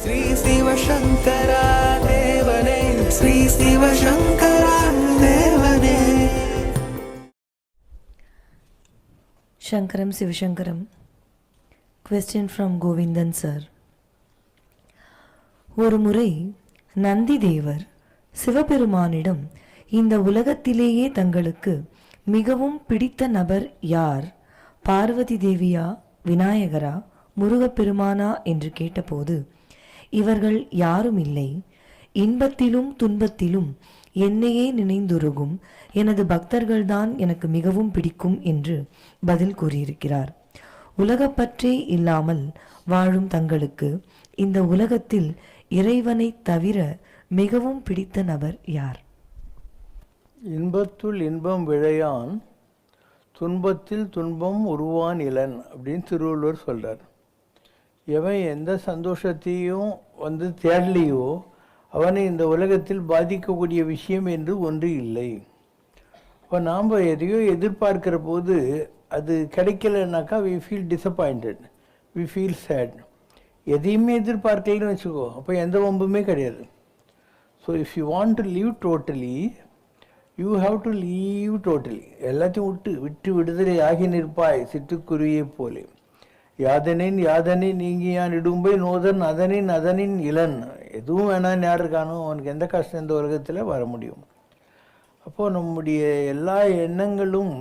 ஸ்ரீ சிவசங்கரா தேவனே, ஸ்ரீ சிவசங்கரா தேவனே. Shankaram Sivashankaram. Question from Govindan sir. ஒரு முறை நந்தி தேவர் சிவபெருமானிடம் இந்த உலகத்திலேயே தங்களுக்கு மிகவும் பிடித்த நபர் யார், பார்வதி தேவியா, விநாயகரா, முருகப்பெருமானா என்று கேட்டபோது, இவர்கள் யாரும் இல்லை, இன்பத்திலும் துன்பத்திலும் என்னையே நினைந்துருகும் எனது பக்தர்கள்தான் எனக்கு மிகவும் பிடிக்கும் என்று பதில் கூறியிருக்கிறார். உலகப்பற்றே இல்லாமல் வாழும் தங்களுக்கு இந்த உலகத்தில் இறைவனை தவிர மிகவும் பிடித்த நபர் யார்? இன்பத்துள் இன்பம் விழையான், துன்பத்தில் துன்பம் உருவான் இளன் அப்படின்னு திருவள்ளுவர் சொல்கிறார். எவன் எந்த சந்தோஷத்தையும் தேடலையோ அவனை இந்த உலகத்தில் பாதிக்கக்கூடிய விஷயம் என்று ஒன்று இல்லை. இப்போ நாம் எதையோ எதிர்பார்க்கிற போது அது கிடைக்கலனாக்கா we feel disappointed, we feel sad. எதையுமே எதிர்பார்க்கலன்னு வச்சுக்கோ, அப்போ எந்த வம்புமே கிடையாது. So if you want to leave totally, you have to leave totally. எல்லாத்தையும் விட்டு விடுதலை ஆகி நிற்பாய் சிட்டுக்குருவியை போலே. யாதனின் யாதனை நீங்கியான் இடும்பை நோதன் அதனின் அதனின் இளன். எதுவும் வேணான்னு யார் இருக்கானோ அவனுக்கு எந்த கஷ்டம் இந்த உலகத்தில் வர முடியும். அப்போது நம்முடைய எல்லா எண்ணங்களும்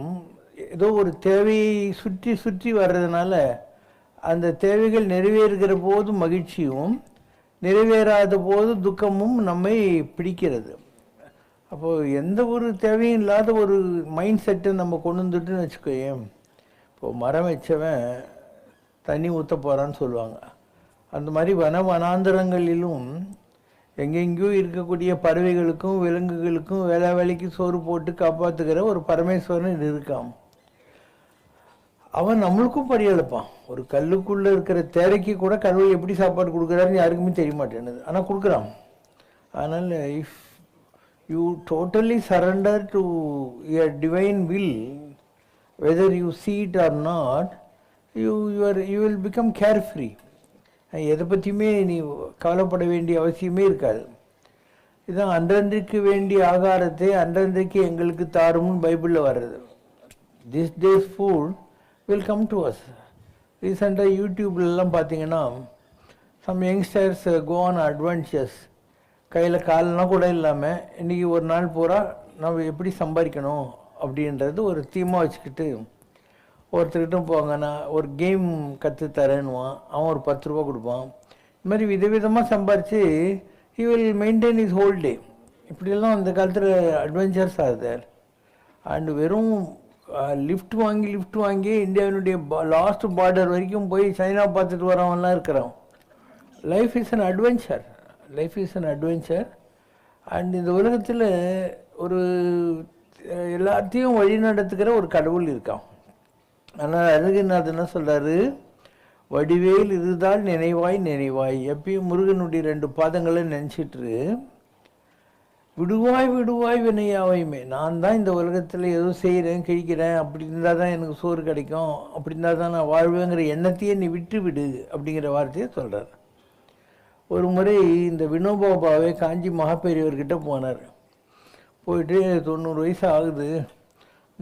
ஏதோ ஒரு தேவையை சுற்றி சுற்றி வர்றதுனால அந்த தேவைகள் நிறைவேறுகிற போது மகிழ்ச்சியும், நிறைவேறாத போது துக்கமும் நம்மை பிடிக்கிறது. அப்போது எந்த ஒரு தேவையும் இல்லாத ஒரு மைண்ட் செட்டை நம்ம கொண்டு வந்துட்டுன்னு வச்சுக்கோயேன். இப்போது மரம் வச்சவன் தண்ணி ஊற்ற போகிறான்னு சொல்லுவாங்க. அந்த மாதிரி வனாந்தரங்களிலும் எங்கெங்கேயோ இருக்கக்கூடிய பறவைகளுக்கும் விலங்குகளுக்கும் வேலைக்கு சோறு போட்டு காப்பாற்றுகிற ஒரு பரமேஸ்வரன் இருக்கான். அவன் நம்மளுக்கும் படியெழுப்பான். ஒரு கல்லுக்குள்ளே இருக்கிற தேரைக்கு கூட கடவுள் எப்படி சாப்பாடு கொடுக்குறாருன்னு யாருக்குமே தெரிய மாட்டேன்னுது, ஆனால் கொடுக்குறான். அதனால் if you totally surrender to your divine will, whether you see it or not, you will become carefree. எதை பற்றியுமே நீ கவலைப்பட வேண்டிய அவசியமே இருக்காது. இதுதான் அன்றன்றைக்கு வேண்டிய ஆகாரத்தை அன்றன்றைக்கு எங்களுக்கு தாரும்னு பைபிளில் வர்றது. This days food will come to us. ரீசெண்டாக யூடியூப்லலாம் பார்த்தீங்கன்னா some youngsters go on adventures. கையில் காலெலாம் கூட இல்லாமல் இன்றைக்கி ஒரு நாள் பூரா நம்ம எப்படி சம்பாதிக்கணும் அப்படின்றது ஒரு தீமாக வச்சுக்கிட்டு ஒருத்தர்கிட்ட போங்க, நான் ஒரு கேம் கற்றுத்தரேன்னுவான். அவன் ஒரு 10 ரூபா கொடுப்பான். இது மாதிரி விதவிதமாக சம்பாரித்து he will maintain is whole day. இப்படியெல்லாம் அந்த காலத்தில் அட்வென்ச்சர்ஸ் ஆகுது. அண்டு வெறும் லிஃப்ட் வாங்கி இந்தியாவினுடைய லாஸ்ட் பார்டர் வரைக்கும் போய் சைனா பார்த்துட்டு வரவன்லாம் இருக்கிறான். Life is an adventure. And இந்த உலகத்தில் ஒரு எல்லாத்தையும் வழி நடத்துகிற ஒரு கடவுள் இருக்கான். ஆனால் அழகுநாத் என்ன சொல்கிறாரு, வடிவேல் இருந்தால் நினைவாய். எப்பயும் முருகனுடைய 2 பாதங்களை நினச்சிட்டு விடுவாய் வினையாவையுமே. நான் தான் இந்த உலகத்தில் ஏதோ செய்கிறேன் கிழிக்கிறேன், அப்படி இருந்தால் தான் எனக்கு சோறு கிடைக்கும், அப்படி இருந்தால் தான் நான் வாழ்வேங்கிற எண்ணத்தையே நீ விட்டு விடு அப்படிங்கிற வார்த்தையை சொல்கிறார். ஒரு முறை இந்த வினோபாபாவே காஞ்சி மகாபெரியவர்கிட்ட போனார். போயிட்டு 90 வயசு ஆகுது,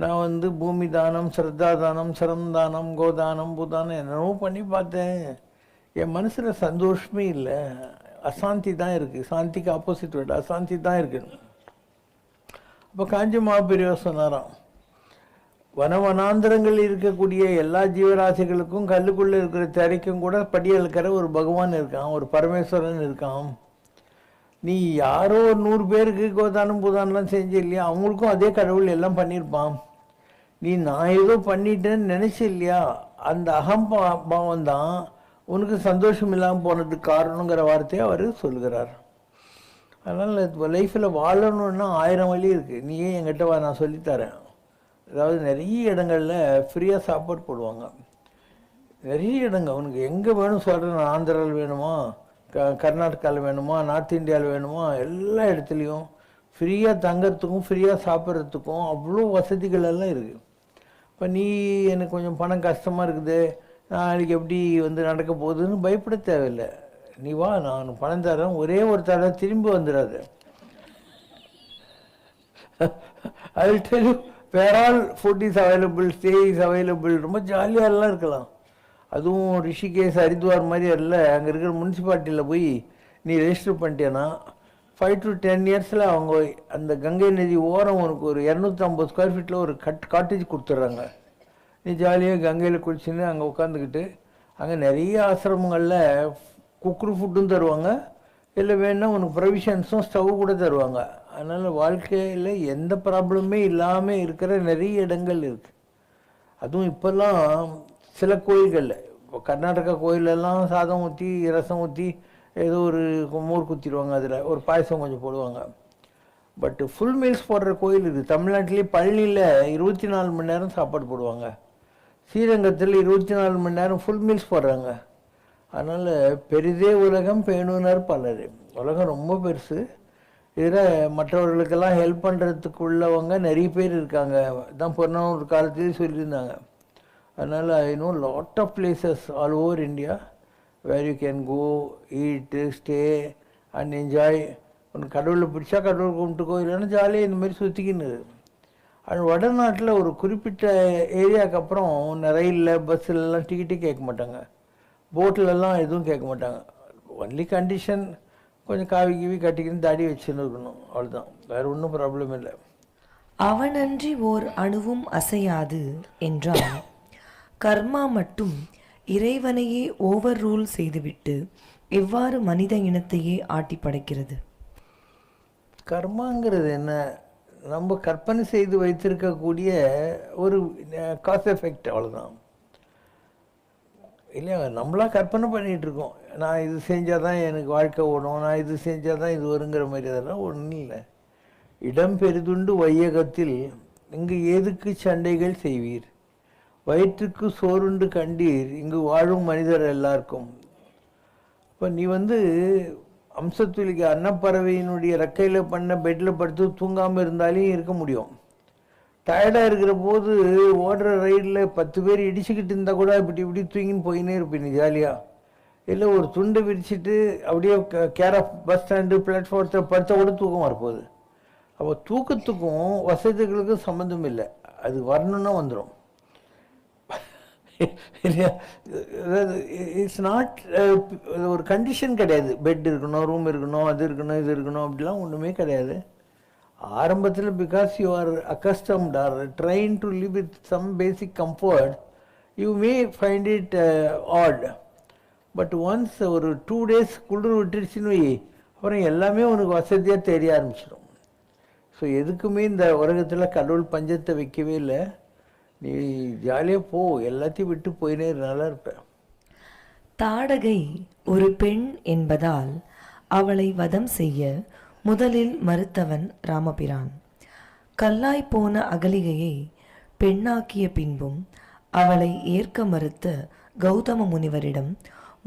நான் பூமி தானம், ஸ்ரத்தா தானம், சரம் தானம், கோதானம், பூதானம் என்னென்னவோ பண்ணி பார்த்தேன். என் மனசில் சந்தோஷமே இல்லை, அசாந்தி தான் இருக்குது. சாந்திக்கு ஆப்போசிட் வேர்டு அசாந்தி தான் இருக்குது. அப்போ காஞ்சி மகாபெரியவர் சொன்னாராம், வனாந்தரங்கள் இருக்கக்கூடிய எல்லா ஜீவராசிகளுக்கும் கல்லுக்குள்ளே இருக்கிற திரைக்கும் கூட படியெழுக்கிற ஒரு பகவான் இருக்கான், ஒரு பரமேஸ்வரன் இருக்கான். நீ யாரோ 100 பேருக்கு கோதானம் பூதானம்லாம் செஞ்ச இல்லையா, அவங்களுக்கும் அதே கடவுள் எல்லாம் பண்ணியிருப்பான். நீ நான் ஏதோ பண்ணிட்டேன்னு நினச்ச இல்லையா, அந்த அகம்பாவம் தான் உனக்கு சந்தோஷம் இல்லாமல் போனதுக்கு காரணங்கிற வார்த்தையை அவர் சொல்கிறார். அதனால் இப்போ லைஃப்பில் வாழணுன்னா 1000 வழி இருக்குது. நீயே என்கிட்ட வா, நான் சொல்லித்தரேன். அதாவது நிறைய இடங்களில் ஃப்ரீயாக சாப்பாடு போடுவாங்க. நிறைய இடங்கள் உனக்கு எங்கே வேணும் சொல்கிறேன். ஆந்திராவில் வேணுமா, கர்நாடகாவில் வேணுமா, நார்த் இந்தியாவில் வேணுமா, எல்லா இடத்துலையும் ஃப்ரீயாக தங்கிறதுக்கும் ஃப்ரீயாக சாப்பிட்றதுக்கும் அவ்வளோ வசதிகள் எல்லாம் இருக்குது. இப்போ நீ எனக்கு கொஞ்சம் பணம் கஷ்டமாக இருக்குது, நாளைக்கு எப்படி நடக்க போகுதுன்னு பயப்பட தேவையில்லை. நீ வா, நான் பணம் தரேன், ஒரே ஒரு தடவை திரும்பி வந்துடாது. I will tell you where all food is available, stay is available. ரொம்ப ஜாலியாகலாம் இருக்கலாம். அதுவும் ரிஷிகேஷ் ஹரித்வார் மாதிரி அல்ல, அங்கே இருக்கிற முனிசிபாலிட்டியில் போய் நீ ரெஜிஸ்டர் பண்ணிட்டேன்னா 5 to 10 இயர்ஸில் அவங்க அந்த கங்கை நதி ஓரம் உனக்கு ஒரு 250 ஸ்கொயர் ஃபீட்டில் ஒரு காட்டேஜ் கொடுத்துட்றாங்க. நீ ஜாலியாக கங்கையில் குளிச்சுன்னு அங்கே உட்காந்துக்கிட்டு, அங்கே நிறைய ஆசிரமங்களில் குக்குரு ஃபுட்டும் தருவாங்க, இல்லை வேணுன்னா உனக்கு ப்ரொவிஷன்ஸும் ஸ்டவ் கூட தருவாங்க. அதனால் வாழ்க்கையில் எந்த ப்ராப்ளமே இல்லாமல் இருக்கிற நிறைய இடங்கள் இருக்குது. அதுவும் இப்போல்லாம் சில கோயில்களில், இப்போ கர்நாடகா கோயிலெல்லாம் சாதம் ஊற்றி ரசம் ஊற்றி ஏதோ ஒரு மோர் குத்திடுவாங்க, அதில் ஒரு பாயசம் கொஞ்சம் போடுவாங்க. பட் ஃபுல் மீல்ஸ் போடுற கோயில் இருக்குது. தமிழ்நாட்டிலே பழனியில் 24 மணி நேரம் சாப்பாடு போடுவாங்க. ஸ்ரீரங்கத்தில் 24 மணி நேரம் ஃபுல் மீல்ஸ் போடுறாங்க. அதனால் பெரிதே உலகம் பேணுனர் பலர். உலகம் ரொம்ப பெருசு. இதில் மற்றவர்களுக்கெல்லாம் ஹெல்ப் பண்ணுறதுக்கு உள்ளவங்க நிறைய பேர் இருக்காங்க. தான் பொண்ணு ஒரு காலத்திலே சொல்லியிருந்தாங்க. அதனால் I know lot of places all over India where you can go eat stay and enjoy. உனக்கு கடவுளை பிடிச்சா கடவுள் கும்பிட்டுக்கோ, இல்லைன்னா ஜாலியாக இந்த மாதிரி சுற்றிக்கின்னு. அது வடநாட்டில் ஒரு குறிப்பிட்ட ஏரியாவுக்கு அப்புறம் ரயிலில் பஸ்ஸிலலாம் டிக்கெட்டே கேட்க மாட்டாங்க, போட்டிலெல்லாம் எதுவும் கேட்க மாட்டாங்க. ஒன்லி கண்டிஷன் கொஞ்சம் காவி கீவி கட்டிக்கின்னு தாடி வச்சுன்னு இருக்கணும், அவ்வளோதான். வேறு ஒன்றும் ப்ராப்ளம் இல்லை. அவனன்றி ஓர் அணுவும் அசையாது என்றால் கர்மா மட்டும் இறைவனையே ஓவர் ரூல் செய்துவிட்டு எவ்வாறு மனித இனத்தையே ஆட்டி படைக்கிறது? கர்மாங்கிறது என்ன? நம்ம கற்பனை செய்து வைத்திருக்கக்கூடிய ஒரு காஸ் எஃபெக்ட், அவ்வளோதான். இல்லையா, நம்மளாம் கற்பனை பண்ணிகிட்டு இருக்கோம். நான் இது செஞ்சால் தான் எனக்கு வாழ்க்கை ஓடும், நான் இது செஞ்சால் தான் இது வருங்கிற மாதிரி. அதெல்லாம் ஒன்றும் இல்லை. இடம் பெரிதுண்டு வையகத்தில் இங்கு ஏதுக்கு சண்டைகள் செய்வீர், வயிற்றுக்கு சோறுண்டு கண்டீர் இங்கு வாழும் மனிதர் எல்லாருக்கும். இப்போ நீ அம்சத்துலிக்கு அன்னப்பறவையினுடைய ரெக்கையில் பண்ண பெட்டில் படுத்து தூங்காமல் இருந்தாலும் இருக்க முடியும். டயர்டாக இருக்கிற போது ஓடுற ரைடில் 10 பேர் இடிச்சுக்கிட்டு இருந்தால் கூட இப்படி இப்படி தூங்கின்னு போயின்னே இருப்பேன் நீ ஜாலியாக. இல்லை ஒரு துண்டை விரிச்சிட்டு அப்படியே கேர் ஆஃப் பஸ் ஸ்டாண்டு பிளாட்ஃபார்த்தை படுத்த கூட தூக்கம் வரப்போகுது. அப்போ தூக்கத்துக்கும் வசதிகளுக்கும் சம்மந்தம் இல்லை, அது வரணுன்னா வந்துடும். இல்லையா, இட்ஸ் நாட் ஒரு கண்டிஷன் கிடையாது. பெட் இருக்கணும், ரூம் இருக்கணும், அது இருக்கணும், இது இருக்கணும், அப்படிலாம் ஒன்றுமே கிடையாது. ஆரம்பத்தில் because you are accustomed or train to live with some basic comfort, you may find it odd. But once ஒரு 2 days குளிர் விட்டுருச்சுன்னு வை, அப்புறம் எல்லாமே உனக்கு வசதியாக தெரிய ஆரம்பிச்சிடும். ஸோ எதுக்குமே இந்த உலகத்தில் கடவுள் பஞ்சத்தை வைக்கவே இல்லை. நீ ஜாலியாக போ, எல்லாத்தையும் விட்டு போயினே நல்லா இருப்பேன். தாடகை ஒரு பெண் என்பதால் அவளை வதம் செய்ய முதலில் மறுத்தவன் ராமபிரான். கல்லாய் போன அகலிகையை பெண்ணாக்கிய பின்பும் அவளை ஏற்க மறுத்த கௌதம முனிவரிடம்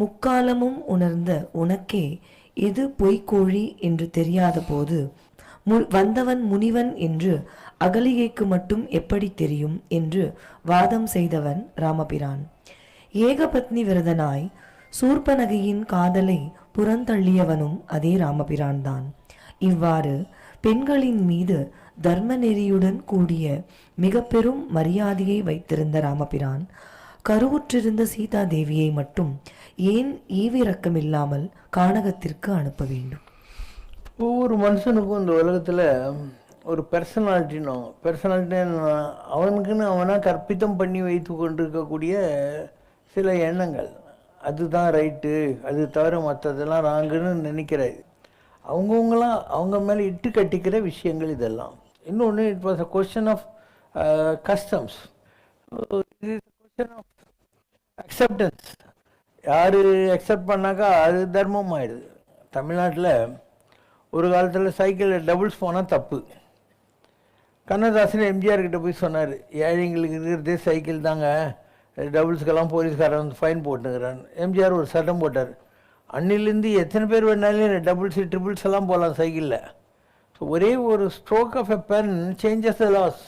முக்காலமும் உணர்ந்த உனக்கே எது பொய்க்கோழி என்று தெரியாத போது வந்தவன் முனிவன் என்று அகலிகைக்கு மட்டும் எப்படி தெரியும் என்று வாதம் செய்தவன் ராமபிரான். ஏகபத்னி விரதனாய் சூர்பனகையின் காதலை புறந்தள்ளியவனும் அதே ராமபிரான் தான். இவ்வாறு பெண்களின் மீது தர்ம நெறியுடன் கூடிய மிக பெரும் மரியாதையை வைத்திருந்த ராமபிரான் கருவுற்றிருந்த சீதா தேவியை மட்டும் ஏன் ஈவிரக்கமில்லாமல் கானகத்திற்கு அனுப்ப வேண்டும்? ஒவ்வொரு மனுஷனுக்கும் இந்த உலகத்தில் ஒரு பெர்சனாலிட்டி அவனுக்குன்னு அவனாக கற்பித்தம் பண்ணி வைத்து கொண்டிருக்கக்கூடிய சில எண்ணங்கள். அதுதான் ரைட்டு, அது தவிர மற்றதெல்லாம் ராங்குன்னு நினைக்கிறாரு. அவங்கவுங்களாம் அவங்க மேலே இட்டு கட்டிக்கிற விஷயங்கள் இதெல்லாம். இன்னொன்று, it was a question of customs, it is question of acceptance. யார் அக்செப்ட் பண்ணாக்கா அது தர்மம் ஆயிடுது. தமிழ்நாட்டில் ஒரு காலத்தில் சைக்கிளில் டபுள்ஸ் போனால் தப்பு. கண்ணதாசன் எம்ஜிஆர்கிட்ட போய் சொன்னார், ஏழைங்களுக்கு இருக்கிறதே சைக்கிள் தாங்க, டபுள்ஸுக்கெல்லாம் போலீஸ்காரன் ஃபைன் போட்டுங்கிறான். எம்ஜிஆர் ஒரு சட்டம் போட்டார். அன்னிலேருந்து எத்தனை பேர் வேணாலும் டபுள்ஸ் ட்ரிபிள்ஸ் எல்லாம் போகலாம் சைக்கிளில். ஸோ ஒரே ஒரு stroke of a pen changes the laws.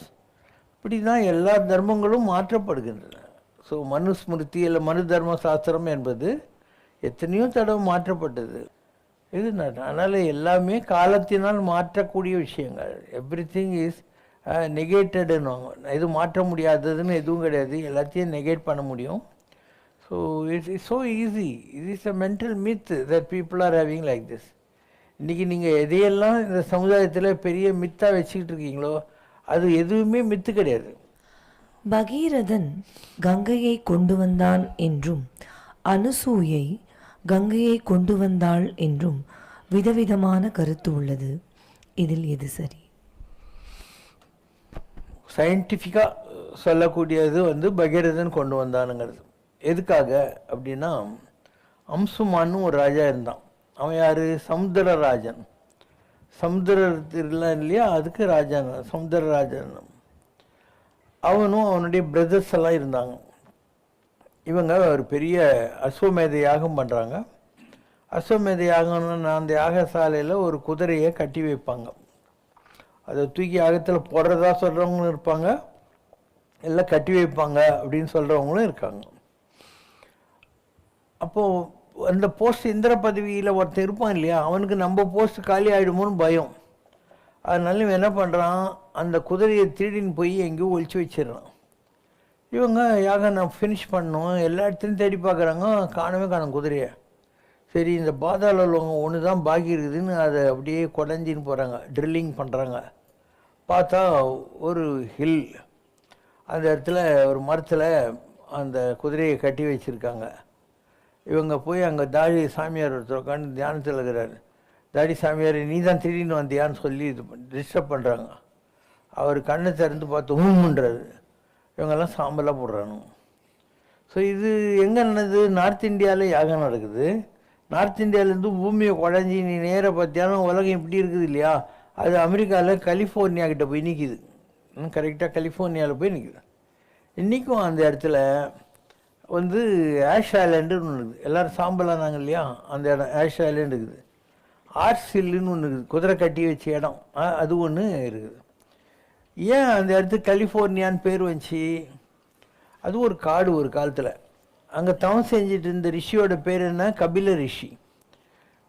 இப்படி தான் எல்லா தர்மங்களும் மாற்றப்படுகின்றன. ஸோ மனுஸ்மிருதி இல்லை மனு தர்ம சாஸ்திரம் என்பது எத்தனையோ தடவை மாற்றப்பட்டது. இது அதனால் எல்லாமே காலத்தினால் மாற்றக்கூடிய விஷயங்கள். எவ்ரி திங் இஸ் நெகேட்டடுன்னுவாங்க. இது மாற்ற முடியாததுன்னு எதுவும் கிடையாது, எல்லாத்தையும் நெகேட் பண்ண முடியும். So it's so easy. It is a mental myth that people are having like this. இன்றைக்கி நீங்கள் எதையெல்லாம் இந்த சமுதாயத்தில் பெரிய மித்தாக வச்சுக்கிட்டு இருக்கீங்களோ அது எதுவுமே மித்து கிடையாது. பகீரதன் கங்கையை கொண்டு வந்தான் என்றும் அனுசூயை கங்கையை கொண்டு வந்தாள் என்றும் விதவிதமான கருத்து உள்ளது. இதில் எது சரி? சயின்டிஃபிக்காக சொல்லக்கூடியது வந்து பகீரதன் கொண்டு வந்தானுங்கிறது. எதுக்காக அப்படின்னா, அம்சுமான்னு ஒரு ராஜா இருந்தான். அவன் யார்? சமுத்திரராஜன். சமுத்திரத்திலாம் இல்லையா, அதுக்கு ராஜான் சமுத்திரராஜன். அவனும் அவனுடைய பிரதர்ஸ் எல்லாம் இருந்தாங்க. இவங்க ஒரு பெரிய அஸ்வமேத யாகம் பண்ணுறாங்க. அஸ்வமேத யாகம்னு அந்த யாகசாலையில் ஒரு குதிரையை கட்டி வைப்பாங்க. அதை தூக்கி யாகத்தில் போடுறதா சொல்கிறவங்களும் இருப்பாங்க, எல்லாம் கட்டி வைப்பாங்க அப்படின்னு சொல்கிறவங்களும் இருக்காங்க. அப்போது அந்த போஸ்ட் இந்திர பதவியில் ஒருத்தர் இருப்பான் இல்லையா, அவனுக்கு நம்ம போஸ்ட் காலி ஆகிடுமோன்னு பயம். அதனால இவன் என்ன பண்ணுறான், அந்த குதிரையை திருடின்னு போய் எங்கேயோ ஒழிச்சு வச்சிடறான். இவங்க யாகம் நான் ஃபினிஷ் பண்ணோம், எல்லா இடத்துலையும் தேடி பார்க்குறாங்க, காணவே காணும் குதிரையை. சரி, இந்த பாதாள லோகம் ஒன்று தான் பாக்கி இருக்குதுன்னு அதை அப்படியே குடஞ்சின்னு போகிறாங்க, ட்ரில்லிங் பண்ணுறாங்க. பார்த்தா ஒரு ஹில், அந்த இடத்துல ஒரு மரத்தில் அந்த குதிரையை கட்டி வச்சுருக்காங்க. இவங்க போய் அங்கே தாடி சாமியார் ஒருத்தர் உட்காந்து தியானத்தில் இருக்கிறார். தாடி சாமியார், நீ தான் திடீர்னு வந்தியான்னு சொல்லி இது டிஸ்டர்ப் பண்ணுறாங்க. அவர் கண்ணை திறந்து பார்த்து ஊன்றாரு. இவங்கெல்லாம் சாம்பலாக போடுறானு. ஸோ இது எங்கே நடந்தது? நார்த் இந்தியாவில் யாகம் நடக்குது. நார்த் இந்தியாவிலேருந்து பூமியை குழஞ்சி நீ நேராக பார்த்தியாலும் உலகம் இப்படி இருக்குது இல்லையா, அது அமெரிக்காவில் கலிஃபோர்னியா கிட்ட போய் நிற்கிது. கரெக்டாக கலிஃபோர்னியாவில் போய் நிற்கிது. இன்றைக்கும் அந்த இடத்துல வந்து ஆஷ் ஐலாண்டுன்னு ஒன்று இருக்குது. எல்லோரும் சாம்பலானாங்க இல்லையா, அந்த இடம் ஆஷ் ஐலாண்டு இருக்குது. ஆர்ஸ் ஹில்லுன்னு ஒன்று இருக்குது, குதிரை கட்டி வச்ச இடம், அது ஒன்று இருக்குது. ஏன் அந்த இடத்துக்கு கலிஃபோர்னியான்னு பேர் வந்துச்சு? அது ஒரு காடு ஒரு காலத்தில். அங்கே தவம் செஞ்சுட்டு இருந்த ரிஷியோட பேர் என்ன? கபில ரிஷி.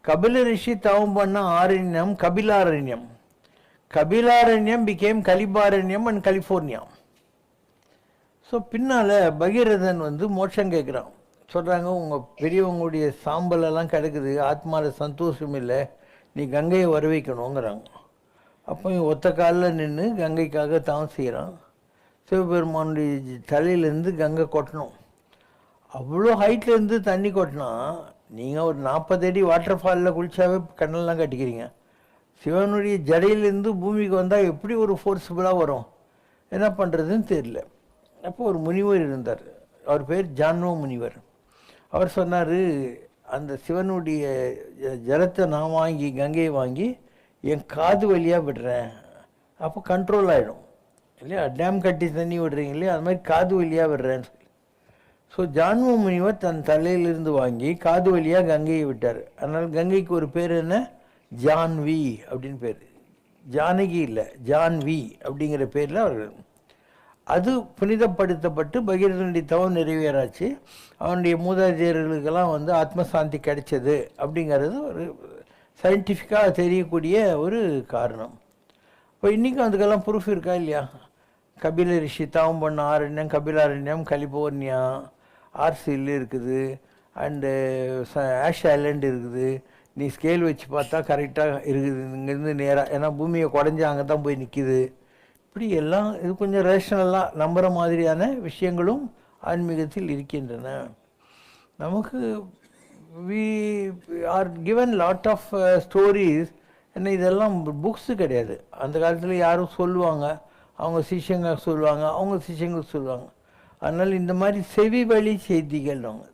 கபில ரிஷி தவம் பண்ண ஆரண்யம் கபிலாரண்யம். கபிலாரண்யம் பிகேம் கலிபாரண்யம் அண்ட் கலிஃபோர்னியா. ஸோ பின்னால் பகீரதன் வந்து மோட்சம் கேட்குறான். சொல்கிறாங்க, உங்கள் பெரியவங்களுடைய சாம்பலெல்லாம் கிடக்குது, ஆத்மாவில் சந்தோஷம் இல்லை, நீ கங்கையை வர வைக்கணுங்கிறாங்க. அப்போ ஒத்த காலில் நின்று கங்கைக்காக தவம் செய்கிறான். சிவபெருமானுடைய தலையிலேருந்து கங்கை கொட்டணும். அவ்வளோ ஹைட்லேருந்து தண்ணி கொட்டினா நீங்கள் ஒரு 40 அடி வாட்டர் ஃபாலில் குளிச்சாவே கண்ணெல்லாம் கட்டிக்கிறீங்க. சிவனுடைய ஜடையிலேருந்து பூமிக்கு வந்தால் எப்படி ஒரு ஃபோர்ஸபுளாக வரும்? என்ன பண்ணுறதுன்னு தெரியல. அப்போ ஒரு முனிவர் இருந்தார், அவர் பேர் ஜான்வ முனிவர். அவர் சொன்னார், அந்த சிவனுடைய ஜலத்தை நான் வாங்கி கங்கையை வாங்கி என் காது வழியாக விடுறேன், அப்போ கண்ட்ரோல் ஆகிடும் இல்லையா. டேம் கட்டி தண்ணி விடுறீங்க இல்லையா, அது மாதிரி காது வழியாக விடுறேன்னு சொல்லி. ஸோ ஜான்வ முனிவர் தன் தலையிலிருந்து வாங்கி காது வழியாக கங்கையை விட்டார். அதனால் கங்கைக்கு ஒரு பேர் என்ன? ஜான்வி அப்படின்னு பேர். ஜானகி இல்லை, ஜான்வி அப்படிங்கிற பேரில் அவர்கள். அது புனிதப்படுத்தப்பட்டு பகீரதனுடைய தவம் நிறைவேறாச்சு. அவனுடைய மூதாதையர்களுக்கெல்லாம் வந்து ஆத்மசாந்தி கிடைச்சது அப்படிங்கிறது ஒரு சயின்டிஃபிக்காக தெரியக்கூடிய ஒரு காரணம். இப்போ இன்றைக்கும் அதுக்கெல்லாம் ப்ரூஃப் இருக்கா இல்லையா? கபில ரிஷி தவம் பண்ண ஆரண்யம் கபிலாரண்யம், கலிபோர்னியா, ஆர்சில் இருக்குது, அண்டு ஆஷ் ஐலண்ட் இருக்குது. நீ ஸ்கேல் வச்சு பார்த்தா கரெக்டாக இருக்குது இங்கேருந்து நேராக, ஏன்னா பூமியை குடஞ்சி அங்கே தான் போய் நிற்கிது. இப்படி எல்லாம் இது கொஞ்சம் ரேஷனலாக நம்புகிற மாதிரியான விஷயங்களும் ஆன்மீகத்தில் இருக்கின்றன. நமக்கு we are given lot of stories. என்ன இதெல்லாம் புக்ஸு கிடையாது. அந்த காலத்தில் யாரும் சொல்லுவாங்க, அவங்க சிஷ்யங்க சொல்லுவாங்க, அவங்க சிஷ்யங்க சொல்லுவாங்க. அதனால் இந்த மாதிரி செவி வழி செய்திகள். அவங்க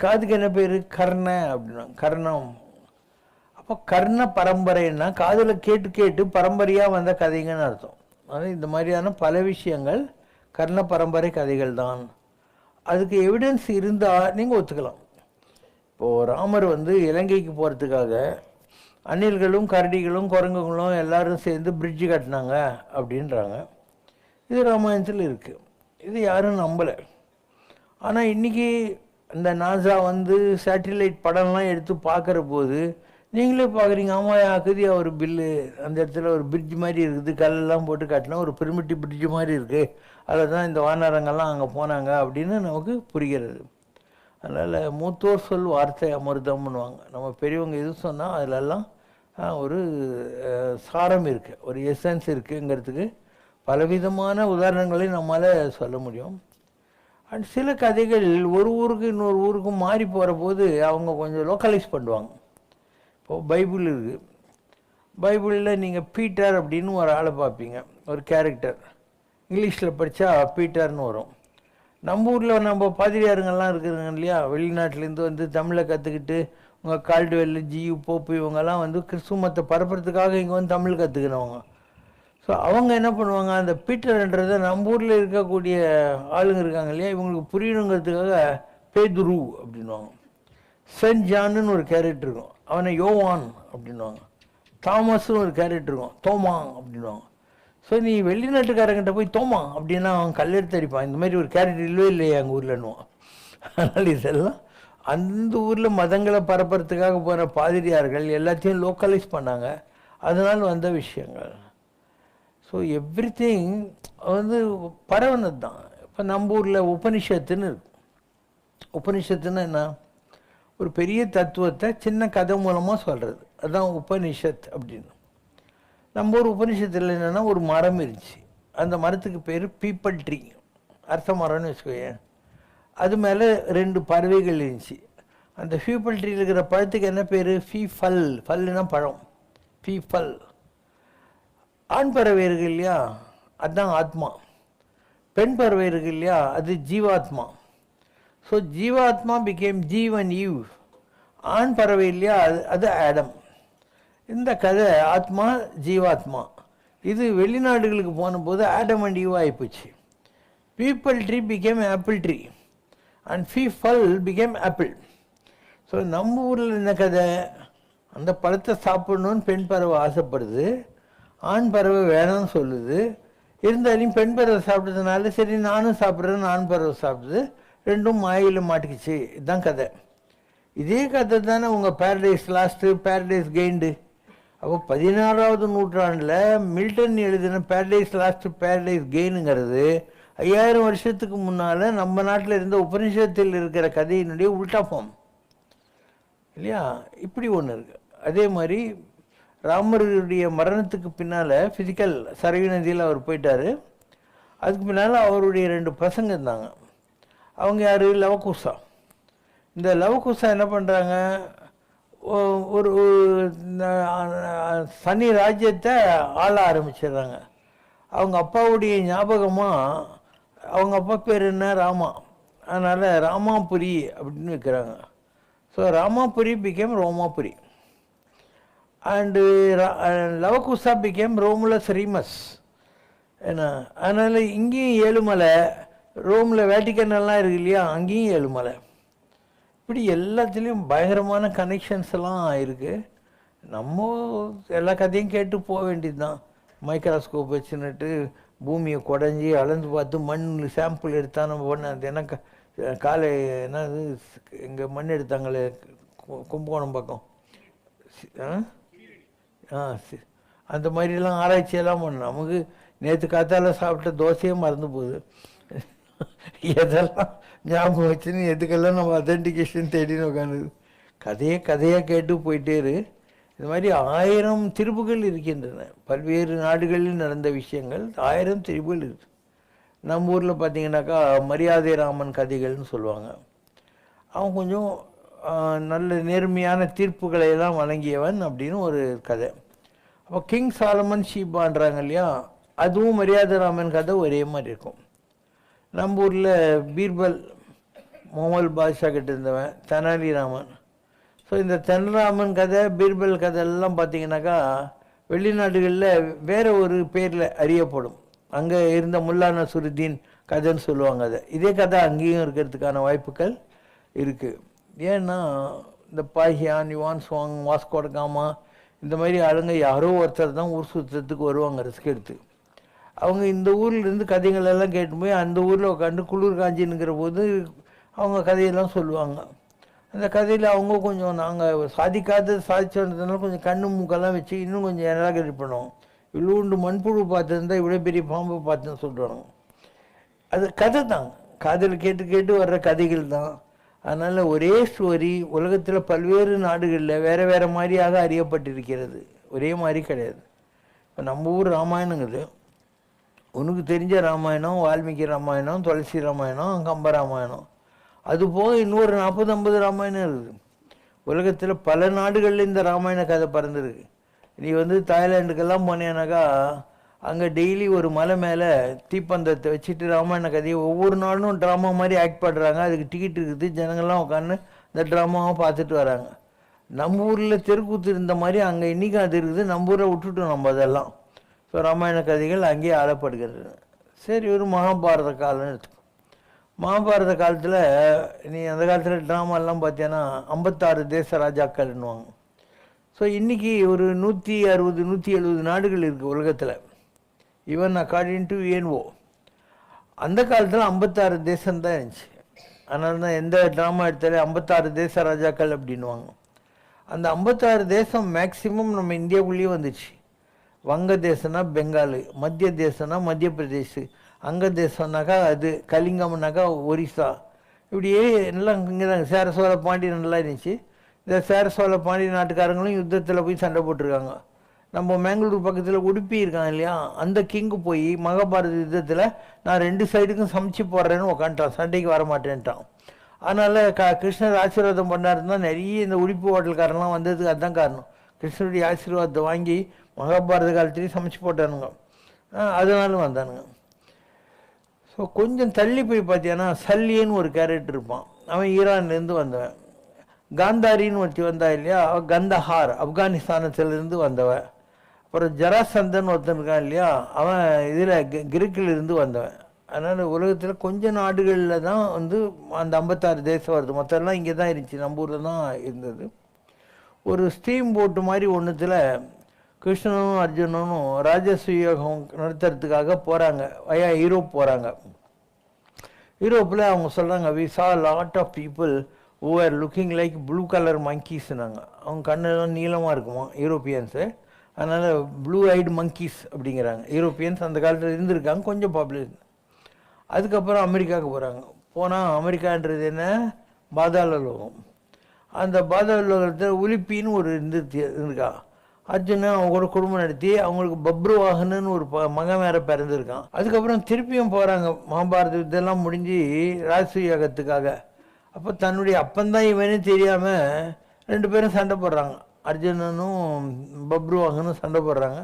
காதுக்கு என்ன பேர்? கர்ண அப்படின்னா கர்ணம். அப்போ கர்ண பரம்பரைன்னா காதில் கேட்டு கேட்டு பரம்பரையாக வந்த கதைங்கன்னு அர்த்தம். அதனால் இந்த மாதிரியான பல விஷயங்கள் கர்ண பரம்பரை கதைகள் தான். அதுக்கு எவிடன்ஸ் இருந்தால் நீங்கள் ஒத்துக்கலாம். இப்போது ராமர் வந்து இலங்கைக்கு போகிறதுக்காக அணில்களும் கரடிகளும் குரங்குகளும் எல்லோரும் சேர்ந்து பிரிட்ஜு கட்டினாங்க அப்படின்றாங்க. இது ராமாயணத்தில் இருக்குது. இது யாரும் நம்பலை. ஆனால் இன்றைக்கி இந்த நாசா வந்து சேட்டிலைட் படம்லாம் எடுத்து பார்க்குற போது நீங்களே பார்க்குறீங்க, ஆமாம் ஆக்குதியா ஒரு பில்லு அந்த இடத்துல ஒரு பிரிட்ஜ் மாதிரி இருக்குது, கல்லெல்லாம் போட்டு காட்டினா ஒரு பிரிமிட்டிவ் பிரிட்ஜ் மாதிரி இருக்குது, அதில் தான் இந்த வானரங்கள்லாம் அங்கே போனாங்க அப்படின்னு நமக்கு புரிகிறது. அதனால் மூத்தோர் சொல் வார்த்தை அமிர்தம்னுவாங்க. நம்ம பெரியவங்க எது சொன்னால் அதிலெல்லாம் ஒரு சாரம் இருக்குது, ஒரு எசன்ஸ் இருக்குங்கிறதுக்கு பலவிதமான உதாரணங்களை நம்மளால் சொல்ல முடியும். அண்ட் சில கதைகள் ஒரு ஊருக்கு இன்னொரு ஊருக்கும் மாறி போகிற போது அவங்க கொஞ்சம் லோக்கலைஸ் பண்ணுவாங்க. இப்போது பைபிள் இருக்குது, பைபிளில் நீங்கள் பீட்டர் அப்படின்னு ஒரு ஆளை பார்ப்பீங்க, ஒரு கேரக்டர். இங்கிலீஷில் படித்தா பீட்டர்னு வரும். நம்ம ஊரில் நம்ம பாதிரியாருங்கள்லாம் இருக்குதுங்க இல்லையா, வெளிநாட்டிலேருந்து வந்து தமிழை கற்றுக்கிட்டு உங்கள் கால்டுவெல், ஜியு, போப்பு இவங்கெல்லாம் வந்து கிறிஸ்துவ மதத்தை பரப்புறதுக்காக இங்கே வந்து தமிழ் கற்றுக்கினவங்க. ஸோ அவங்க என்ன பண்ணுவாங்க, அந்த பீட்டர்ன்றதை நம்ம ஊரில் இருக்கக்கூடிய ஆளுங்க இருக்காங்க இல்லையா, இவங்களுக்கு புரியணுங்கிறதுக்காக பேதுரு அப்படின்வாங்க. சென்ட் ஜான்னு ஒரு கேரக்டர் இருக்கும், அவனை யோவான் அப்படின்வாங்க. தாமஸ்னு ஒரு கேரக்டர் இருக்கும், தோமா அப்படின்வாங்க. ஸோ நீ வெளிநாட்டுக்காரங்கிட்ட போய் தோமா அப்படின்னா அவன் கல்லெடுத்து அடிப்பான், இந்த மாதிரி ஒரு கேரக்டர் இல்லவே இல்லையா எங்கள் ஊர்லன்னுவான். அதனால் இதெல்லாம் அந்த ஊரில் மதங்களை பரப்புறதுக்காக போகிற பாதிரியார்கள் எல்லாத்தையும் லோக்கலைஸ் பண்ணாங்க, அதனால் வந்த விஷயங்கள். ஸோ எவ்ரி திங் வந்து பரவனது தான். இப்போ நம்ம ஊரில் உபனிஷத்துன்னு இருக்கு. உபனிஷத்துன்னு என்ன, ஒரு பெரிய தத்துவத்தை சின்ன கதை மூலமாக சொல்கிறது, அதுதான் உபனிஷத் அப்படின்னு. நம்ம ஊர் உபனிஷத்தில் என்னென்னா ஒரு மரம் இருந்துச்சு, அந்த மரத்துக்கு பேர் பீப்பல் ட்ரீ, அரச மரம்னு வச்சுக்கோங்க. அது மேலே 2 பறவைகள் இருந்துச்சு. அந்த பீப்பல் ட்ரீயில் இருக்கிற பழத்துக்கு என்ன பேர், ஃபீஃபல். ஃபல்லுனா பழம், ஃபீஃபல். ஆண் பறவை இருக்கு இல்லையா, அதுதான் ஆத்மா. பெண் பறவை இருக்கு இல்லையா, அது ஜீவாத்மா. ஸோ ஜீவாத்மா பிகேம் ஜீவன் ஈவ். ஆண் பறவை இல்லையா, அது ஆடம். இந்த கதை ஆத்மா ஜீவாத்மா இது வெளிநாடுகளுக்கு போன போது ஆடம் அண்ட் ஈவ் ஆகிப்போச்சு. Peepal tree became apple tree and peepal became apple. So நம்ம ஊரில் என்ன கதை, அந்த பழத்தை சாப்பிடணுன்னு பெண் பறவை ஆசைப்படுது, ஆண் பறவை வேணாம்னு சொல்லுது. இருந்தாலும் பெண் பறவை சாப்பிட்டதுனால சரி நானும் சாப்பிட்றேன்னு ஆண் பறவை சாப்பிடுது, ரெண்டும் மாயில் மாட்டிக்கிச்சு. இதுதான் கதை. இதே கதை தானே உங்கள் பேரடைஸ் லாஸ்ட்டு, பேரடைஸ் கெயின்டு. அப்போ 16ஆவது நூற்றாண்டில் மில்டன் எழுதின பேரடைஸ் லாஸ்ட்டு, பேரடைஸ் கெயினுங்கிறது 5000 வருஷத்துக்கு முன்னால் நம்ம நாட்டில் இருந்த உபனிஷத்தில் இருக்கிற கதையினுடைய உல்டா ஃபார்ம் இல்லையா. இப்படி ஒன்று இருக்குது. அதே மாதிரி ராமருடைய மரணத்துக்கு பின்னால் ஃபிசிக்கல் சரவி நதியில் அவர் போயிட்டார். அதுக்கு பின்னால் அவருடைய 2 பசங்க இருந்தாங்க. அவங்க யார், லவகுசா. இந்த லவகுசா என்ன பண்ணுறாங்க, ஒரு சனி ராஜ்யத்தை ஆள ஆரம்பிச்சிடுறாங்க. அவங்க அப்பாவுடைய ஞாபகமாக, அவங்க அப்பா பேர் என்ன, ராமா, அதனால் ராமாபுரி அப்படின்னு வைக்கிறாங்க. So Ramapuri became Romapuri and Lavakusa became Romulus Remus. ஏன்னா அதனால் இங்கேயும் 7 மலை, ரோமில் வேட்டிக்கன் எல்லாம் இருக்கு இல்லையா, அங்கேயும் 7 மலை. இப்படி எல்லாத்துலேயும் பயங்கரமான கனெக்ஷன்ஸ் எல்லாம் இருக்குது. நம்ம எல்லா கதையும் கேட்டு போக வேண்டியது தான். மைக்ரோஸ்கோப் வச்சுன்னுட்டு பூமியை குடஞ்சி அளந்து பார்த்து மண் சாம்பிள் எடுத்தால் நம்ம பண்ண அது என்ன காலை என்னது இங்கே மண் எடுத்தாங்களே கும்பகோணம் பக்கம், அந்த மாதிரிலாம் ஆராய்ச்சியெல்லாம் பண்ணணும். நமக்கு நேற்று காத்தால சாப்பிட்ட தோசையே மறந்து போகுது. எதெல்லாம் ஞாபகம் வச்சுன்னு எதுக்கெல்லாம் நம்ம அத்தன்டிகேஷன் தேடின்னு உட்காந்துது. கதையாக கேட்டு போயிட்டே இரு. இது மாதிரி 1000 திரிபுகள் இருக்கின்றன. பல்வேறு நாடுகளில் நடந்த விஷயங்கள் 1000 திரிபுகள் இருக்குது. நம்ம ஊரில் பார்த்தீங்கன்னாக்கா மரியாதை ராமன் கதைகள்னு சொல்லுவாங்க. அவன் கொஞ்சம் நல்ல நேர்மையான தீர்ப்புகளை எல்லாம் வழங்கியவன் அப்படின்னு ஒரு கதை. அப்போ கிங் சாலமன் ஷீபான்றாங்க இல்லையா, அதுவும் மரியாதை ராமன் கதை ஒரே மாதிரி இருக்கும். நம்ம ஊரில் பீர்பல் முகமது பாஷா கிட்ட இருந்தவன் தெனாலிராமன். ஸோ இந்த தெனாலிராமன் கதை, பீர்பல் கதை எல்லாம் பார்த்தீங்கன்னாக்கா வெளிநாடுகளில் வேறு ஒரு பேரில் அறியப்படும். அங்கே இருந்த முல்லா நசுருதீன் கதைன்னு சொல்லுவாங்க. அதை இதே கதை அங்கேயும் இருக்கிறதுக்கான வாய்ப்புகள் இருக்குது. ஏன்னா இந்த பாஹியான், யுவான் சுவாங், வாஸ்கோட காமா இந்த மாதிரி ஆளுங்க யாரோ ஒருத்தர் தான் ஊர் சுற்றத்துக்கு வருவாங்க ரிஸ்க் எடுத்து. அவங்க இந்த ஊர்லேருந்து கதைகளெல்லாம் கேட்டு போய் அந்த ஊரில் உட்காந்து குளிர் காஞ்சின்னுங்கிற போது அவங்க கதையெல்லாம் சொல்லுவாங்க. அந்த கதையில் அவங்க கொஞ்சம் நாங்கள் சாதிச்சதுனால கொஞ்சம் கண்ணு மூக்கெல்லாம் வச்சு இன்னும் கொஞ்சம் எலாகரேட் பண்ணுவோம். இவ்வளோண்டு மண்புழு பார்த்துருந்தா இவ்வளோ பெரிய பாம்பு பார்த்துன்னு சொல்கிறாங்க. அது கதை தான், காதில் கேட்டு கேட்டு வர்ற கதைகள் தான். அதனால் ஒரே ஸ்டோரி உலகத்தில் பல்வேறு நாடுகளில் வேறு வேறு மாதிரியாக அறியப்பட்டிருக்கிறது, ஒரே மாதிரி கிடையாது. இப்போ நம்ம ஊர் ராமாயணங்குது, உனக்கு தெரிஞ்ச ராமாயணம் வால்மீகி ராமாயணம், துளசி ராமாயணம், கம்ப ராமாயணம், அதுபோக இன்னொரு 40-50 ராமாயணம் இருக்குது. உலகத்தில் பல நாடுகளில் இந்த ராமாயண கதை பறந்துருக்கு. நீ தாய்லாண்டுக்கெல்லாம் போனேனாக்கா அங்கே டெய்லி ஒரு மலை மேலே தீப்பந்தத்தை வச்சுட்டு ராமாயண கதையை ஒவ்வொரு நாளும் ட்ராமா மாதிரி ஆக்ட் பண்ணுறாங்க. அதுக்கு டிக்கெட் இருக்குது, ஜனங்கள்லாம் உட்காந்து இந்த ட்ராமாவை பார்த்துட்டு வராங்க. நம்ம ஊரில் தெருக்கூத்து இருந்த மாதிரி அங்கே இன்றைக்கும் அது இருக்குது. நம்ம ஊரை விட்டுட்டோம் நம்ம அதெல்லாம். ஸோ ராமாயண கதைகள் அங்கேயே ஆளப்படுகிறது. சரி, ஒரு மகாபாரத காலம்னு எடுத்துக்கோ. மகாபாரத காலத்தில் நீ அந்த காலத்தில் ட்ராமாலாம் பார்த்தீங்கன்னா 56 தேச ராஜாக்கள்னுவாங்க. ஸோ இன்றைக்கி ஒரு 160-170 நாடுகள் இருக்குது உலகத்தில், ஈவன் அக்கார்டிங் டு UNO. அந்த காலத்தில் 56 தேசம்தான் இருந்துச்சு. அதனால தான் எந்த ட்ராமா எடுத்தாலே 56 தேச ராஜாக்கள் அப்படின்வாங்க. அந்த 56 தேசம் மேக்சிமம் நம்ம இந்தியாவுக்குள்ளேயே வந்துச்சு. வங்க தேசம்னா பெங்காலு, மத்திய தேசம்னா மத்திய பிரதேஷ், அங்க தேசம்னாக்கா அது கலிங்கம்னாக்கா ஒரிசா, இப்படியே எல்லாம் இங்கே தான். சேர சோழ பாண்டி நல்லா இருந்துச்சு. இந்த சேர சோழ பாண்டி நாட்டுக்காரங்களும் யுத்தத்தில் போய் சண்டை போட்டிருக்காங்க. நம்ம மேங்களூர் பக்கத்தில் உடுப்பி இருக்காங்க இல்லையா, அந்த கிங்கு போய் மகாபாரத யுத்தத்தில் நான் 2 சைடுக்கும் சமைச்சு போடுறேன்னு உக்காண்டான், சண்டைக்கு வர மாட்டேன்ட்டான். அதனால் கிருஷ்ணர் ஆசீர்வாதம் பண்ணாருன்னா நிறைய இந்த உடுப்பி ஹோட்டல்காரெல்லாம் வந்ததுக்கு அதுதான் காரணம். கிருஷ்ணருடைய ஆசீர்வாதத்தை வாங்கி மகாபாரத காலத்துலேயும் சமைச்சு போட்டானுங்க, அதனாலும் வந்தானுங்க. ஸோ கொஞ்சம் தள்ளி போய் பார்த்தீங்கன்னா சல்லியன்னு ஒரு கேரக்டர் இருப்பான். அவன் ஈரான்லேருந்து வந்தவன். காந்தாரின்னு ஒருத்தி வந்தா இல்லையா, அவன் கந்தஹார் ஆப்கானிஸ்தானத்திலேருந்து வந்தவன். அப்புறம் ஜராசந்தன் ஒருத்தன் இருக்கான் இல்லையா, அவன் இதில் கிரீக்கில் இருந்து வந்தவன். அதனால் உலகத்தில் கொஞ்சம் நாடுகளில் தான் அந்த 56 தேசம் வருது. மற்றெல்லாம் இங்கே தான் இருந்துச்சு, நம்ம ஊரில் தான் இருந்தது. ஒரு ஸ்டீம் போட்டு மாதிரி ஒன்றுத்தில் கிருஷ்ணனும் அர்ஜுனனும் ராஜசூயோகம் நடத்துறதுக்காக போகிறாங்க, யூரோப் போகிறாங்க. யூரோப்பில் அவங்க சொல்கிறாங்க, we saw lot of people who are looking like blue color monkeys நாங்க. அவங்க கண்ணெல்லாம் நீளமாக இருக்குமா யூரோப்பியன்ஸு, அதனால் ப்ளூ ஐடு மங்கீஸ் அப்படிங்கிறாங்க. யூரோப்பியன்ஸ் அந்த காலத்தில் இருந்திருக்காங்க, கொஞ்சம் பாப்புலேஷன். அதுக்கப்புறம் அமெரிக்காவுக்கு போகிறாங்க. போனால் அமெரிக்கான்றது என்ன, பாதாள லோகம். அந்த பாதாள லோகத்தில் உலிப்பின்னு ஒரு இருந்திருக்கா. அர்ஜுனன் அவங்க கூட குடும்பம் நடத்தி அவங்களுக்கு பப்ருவாகனன்னு ஒரு மகன் வேற பிறந்திருக்கான். அதுக்கப்புறம் திருப்பியும் போகிறாங்க, மகாபாரத இதெல்லாம் முடிஞ்சு ராஜசூயாகத்துக்காக. அப்போ தன்னுடைய அப்பந்தான் இவனே தெரியாமல் 2 பேரும் சண்டை போடுறாங்க. அர்ஜுனனும் பப்ருவாகனும் சண்டை போடுறாங்க.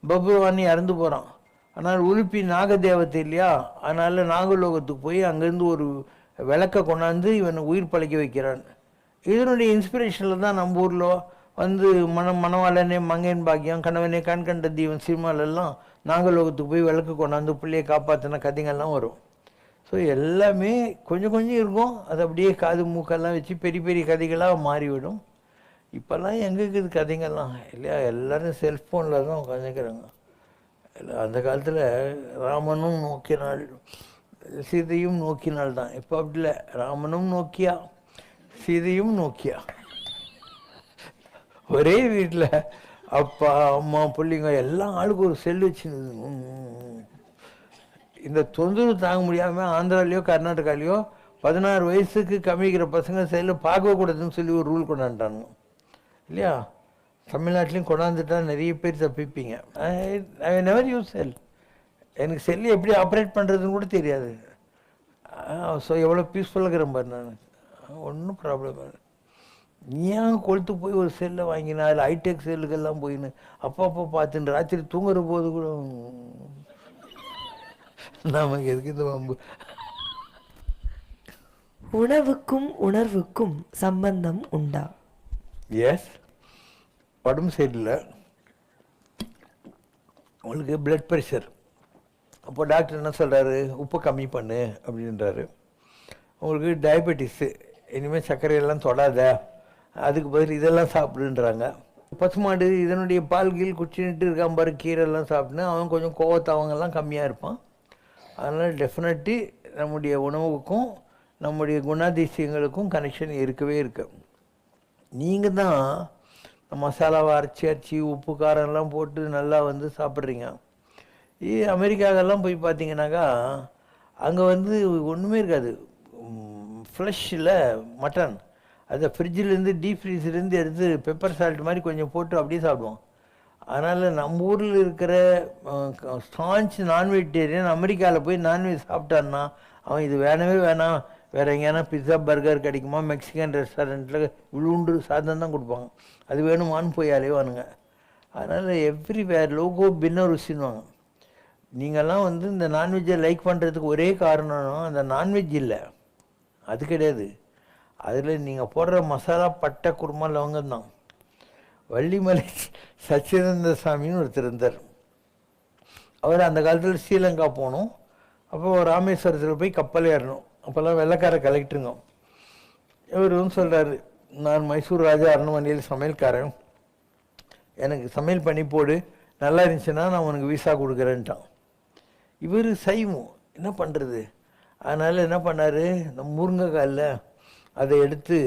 பப்ருவானி இறந்து போகிறான். ஆனால் உலுப்பி நாகதேவத்தை இல்லையா, அதனால் நாகலோகத்துக்கு போய் அங்கேருந்து ஒரு விளக்க கொண்டாந்து இவனை உயிர் பழைக்க வைக்கிறான். இதனுடைய இன்ஸ்பிரேஷனில் தான் நம்ம ஊரில் மணவாளனே மங்கையன் பாக்கியம், கணவனே கண் கண்ட தீவன் சினிமாலெல்லாம் நாகலோகத்துக்கு போய் விளக்கு கொண்டாந்து பிள்ளையை காப்பாற்றின கதைங்கள்லாம் வரும். ஸோ எல்லாமே கொஞ்சம் கொஞ்சம் இருக்கும். அது அப்படியே காது மூக்கெல்லாம் வச்சு பெரிய பெரிய கதைகளாக மாறிவிடும். இப்போல்லாம் எங்கே இருக்குது கதைங்கள்லாம் இல்லையா, எல்லோரும் செல்ஃபோனில் தான் உட்காந்துக்கிறாங்க. அந்த காலத்தில் ராமனும் நோக்கினாள், சீதையும் நோக்கினாள் தான். இப்போ அப்படி இல்லை, ராமனும் நோக்கியா, சீதையும் நோக்கியா. ஒரே வீட்டில் அப்பா அம்மா பிள்ளைங்க எல்லாம் ஆளுக்கு ஒரு செல் வச்சுருந்தது. இந்த தொந்தரவு தாங்க முடியாமல் ஆந்திராலேயோ கர்நாடகாலேயோ 16 வயசுக்கு கம்மிக்கிற பசங்க செல்லு பார்க்கக்கூடாதுன்னு சொல்லி ஒரு ரூல் கொண்டாண்டானுங்க இல்லையா. தமிழ்நாட்டிலையும் கொண்டாந்துட்டா நிறைய பேர் தப்பிப்பீங்க. ஐ நெவர் யூஸ் செல். எனக்கு செல்லு எப்படி ஆப்ரேட் பண்ணுறதுன்னு கூட தெரியாது. ஸோ எவ்வளோ பீஸ்ஃபுல்லாக இருக்கிறேன் பாரு, நான் ஒன்றும் ப்ராப்ளம் இல்லை. நீ ஏன் கொளுத்து போய் ஒரு செல்லை வாங்கினா, அதில் ஹைடெக் செல்லுக்கெல்லாம் போயின்னு அப்பப்போ பார்த்துட்டு ராத்திரி தூங்குற போது கூட நமக்கு எதுக்கு இந்த வம்பு. உணவுக்கும் உணர்வுக்கும் சம்பந்தம் உண்டா? எஸ். உடம்பு சரியில்லை, உங்களுக்கு பிளட் ப்ரெஷர், அப்போ டாக்டர் என்ன சொல்கிறாரு, உப்பு கம்மி பண்ணு அப்படின்றாரு. உங்களுக்கு டயபெட்டிஸு, இனிமேல் சர்க்கரையெல்லாம் தொடாத, அதுக்கு பதில் இதெல்லாம் சாப்பிடுன்றாங்க. பசுமாடு இதனுடைய பால் கீழ் குச்சின்ட்டு இருக்கான் பாரு, கீரைலாம் சாப்பிட்டுன்னு அவன் கொஞ்சம் கோவத்தை அவங்கெல்லாம் கம்மியாக இருப்பான். அதனால் டெஃபினெட்லி நம்முடைய உணவுக்கும் நம்முடைய குணாதிசயங்களுக்கும் கனெக்ஷன் இருக்கவே இருக்கு. நீங்கள் தான் மசாலாவை அரைச்சி உப்பு காரம்லாம் போட்டு நல்லா வந்து சாப்பிட்றீங்க. அமெரிக்காவெல்லாம் போய் பார்த்தீங்கன்னாக்கா அங்கே வந்து ஒன்றுமே இருக்காது. ஃப்ளஷில் மட்டன் அதை ஃப்ரிட்ஜிலேருந்து டீப் ஃப்ரீஸ்லேருந்து எடுத்து பெப்பர் சால்ட் மாதிரி கொஞ்சம் போட்டு அப்படியே சாப்பிடுவோம். அதனால் நம்ம ஊரில் இருக்கிற ஸ்டான்ச் நான்வெஜிடேரியன் அமெரிக்காவில் போய் நான்வெஜ் சாப்பிட்டான்னா அவன் இது வேணவே வேணாம், வேறு எங்கேயானா பிஸா பர்கர் கிடைக்குமா, மெக்சிகன் ரெஸ்டாரண்ட்டில் விழுண்டு சாதம் தான் கொடுப்பாங்க, அது வேணுமான்னு போய் அலைவானுங்க. அதனால் எவ்ரி வேர் லோகோ பின்ன ருசின்வாங்க. நீங்கள்லாம் வந்து இந்த நான்வெஜ்ஜை லைக் பண்ணுறதுக்கு ஒரே காரணம் அந்த நான்வெஜ் இல்லை, அது கிடையாது. அதில் நீங்கள் போடுற மசாலா பட்டை குருமா லவங்கம் தான். வள்ளிமலை சச்சிதானந்த சாமின்னு ஒருத்தர் இருந்தார். அவர் அந்த காலத்தில் ஸ்ரீலங்கா போகணும். அப்போ ராமேஸ்வரத்தில் போய் கப்பல் ஏறணும். அப்போல்லாம் வெள்ளைக்கார கலெக்டருங்க. இவர் வந்து சொல்கிறாரு, நான் மைசூர் ராஜா அரண்மனையில் சமையல்காரன், எனக்கு சமையல் பண்ணி போடு, நல்லா இருந்துச்சுன்னா நான் உனக்கு விசா கொடுக்குறேன்ட்டான். இவர் சைவம், என்ன பண்ணுறது? அதனால் என்ன பண்ணார், இந்த முருங்கைக்காயில் அதை எடுத்து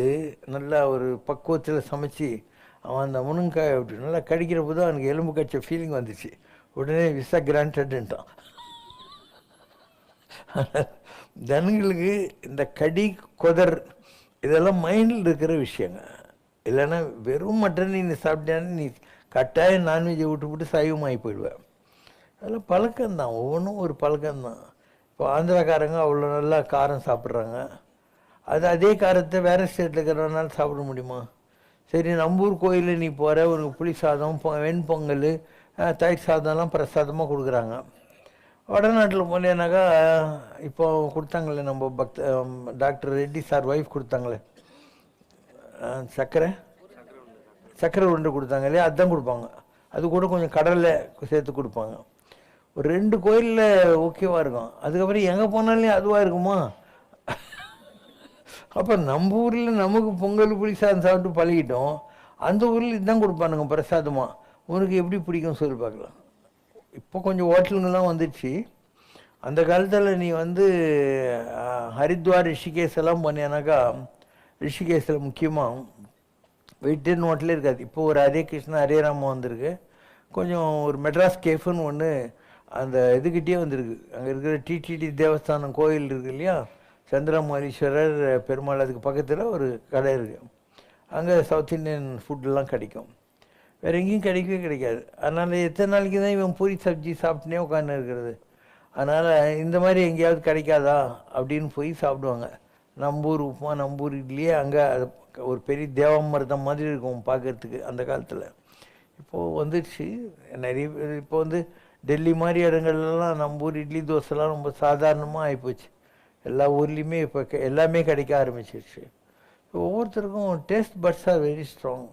நல்லா ஒரு பக்குவத்தில் சமைச்சு அவன் அந்த முருங்கைக்காய் அப்படி நல்லா கடிக்கிற போது அவனுக்கு எலும்பு கட்ச ஃபீலிங் வந்துச்சு. உடனே விசா கிராண்டட்ன்ட்டான். ஜனங்களுக்கு இந்த கடி கொதர் இதெல்லாம் மைண்டில் இருக்கிற விஷயங்க. இல்லைன்னா வெறும் மட்டன் நீ சாப்பிட்டான்னு நீ கட்டாயம் நான்வெஜ்ஜை விட்டு சைவமாகி போயிடுவேன். அதெல்லாம் பழக்கம்தான், ஒவ்வொன்றும் ஒரு பழக்கம்தான். இப்போ ஆந்திராக்காரங்க அவ்வளோ நல்லா காரம் சாப்பிட்றாங்க. அதே காரத்தை வேறு ஸ்டேட்டில் இருக்கிறவனால சாப்பிட முடியுமா? சரி, நம்பூர் கோயிலில் நீ போகிற, ஒரு புளி சாதம், வெண்பொங்கல், தயிர் சாதம்லாம் பிரசாதமாக கொடுக்குறாங்க. வடநாட்டில் போனேனாக்கா இப்போ கொடுத்தாங்களே நம்ம டாக்டர் ரெட்டி சார் ஒய்ஃப் கொடுத்தாங்களே சர்க்கரை உருண்டை கொடுத்தாங்க இல்லையா, அதுதான் கொடுப்பாங்க. அது கூட கொஞ்சம் கடலை சேர்த்து கொடுப்பாங்க. ஒரு 2 கோயிலில் ஓகேவாக இருக்கும். அதுக்கப்புறம் எங்கே போனாலும் அதுவாக இருக்குமா? அப்போ நம்ம ஊரில் நமக்கு பொங்கல் புளி சாதம் சாப்பிட்டு பழகிட்டோம், அந்த ஊரில் இதுதான் கொடுப்பானுங்க பிரசாதமாக. உனக்கு எப்படி பிடிக்கும் சொல்லி பார்க்கலாம். இப்போ கொஞ்சம் ஹோட்டலுங்கெல்லாம் வந்துடுச்சு. அந்த காலத்தில் நீ வந்து ஹரித்வார் ரிஷிகேஷ் எல்லாம் பண்ணியானாக்கா, ரிஷிகேஷில் முக்கியமாக வெயிட்டேன் ஹோட்டலே இருக்காது. இப்போ ஒரு ஹரே கிருஷ்ணா ஹரே ராமா வந்திருக்கு. கொஞ்சம் ஒரு மெட்ராஸ் கேஃபுன்னு ஒன்று அந்த இதுக்கிட்டே வந்திருக்கு. அங்கே இருக்கிற டிடிடி தேவஸ்தானம் கோயில் இருக்குது இல்லையா, சந்திரமௌலீஸ்வரர் பெருமாள், அதுக்கு பக்கத்தில் ஒரு கடை இருக்குது. அங்கே சவுத் இண்டியன் ஃபுட்டெல்லாம் கிடைக்கும், வேறு எங்கேயும் கிடைக்கவே கிடைக்காது. அதனால் எத்தனை நாளைக்கு தான் இவன் பூரி சப்ஜி சாப்பிட்டுனே உட்காந்து இருக்கிறது? அதனால் இந்த மாதிரி எங்கேயாவது கிடைக்காதா அப்படின்னு போய் சாப்பிடுவாங்க. நம்பூர் உப்புமா, நம்பூர் இட்லியே அங்கே அது ஒரு பெரிய தேவாமிர்தம் மாதிரி இருக்கும் பார்க்குறதுக்கு அந்த காலத்தில். இப்போது வந்துடுச்சு நிறைய பேர். இப்போ வந்து டெல்லி மாதிரி இடங்கள்லாம் நம்பூர் இட்லி தோசைலாம் ரொம்ப சாதாரணமாக ஆகிப்போச்சு. எல்லா ஊர்லேயுமே இப்போ எல்லாமே கிடைக்க ஆரம்பிச்சிருச்சு. ஒவ்வொருத்தருக்கும் taste buds are very strong.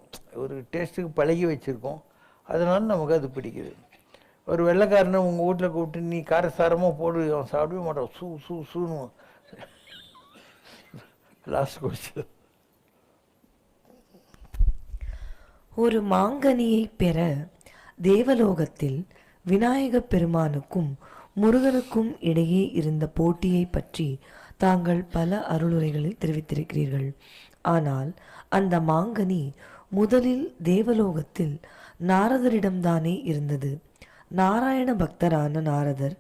ஒரு டேஸ்ட்டுக்கு பழகி வச்சுருக்கோம், அதனால நமக்கு அது பிடிக்குது. ஒரு வெள்ளைக்காரனை உங்கள் வீட்டில் கூப்பிட்டு நீ காரசாரமாக போடு, அவன் சாப்பிடவே மாட்டான், சூன்னு லாஸ்ட் கொஸ்டின். ஒரு மாங்கனியை பெற தேவலோகத்தில் விநாயக பெருமானுக்கும் முருகனுக்கும் இடையே இருந்த போட்டியை பற்றி தாங்கள் பல அருளுரைகளில் தெரிவித்திருக்கிறீர்கள். ஆனால் அந்த மாங்கனி முதலில் தேவலோகத்தில் நாரதரிடம்தானே இருந்தது. நாராயண பக்தரான நாரதர்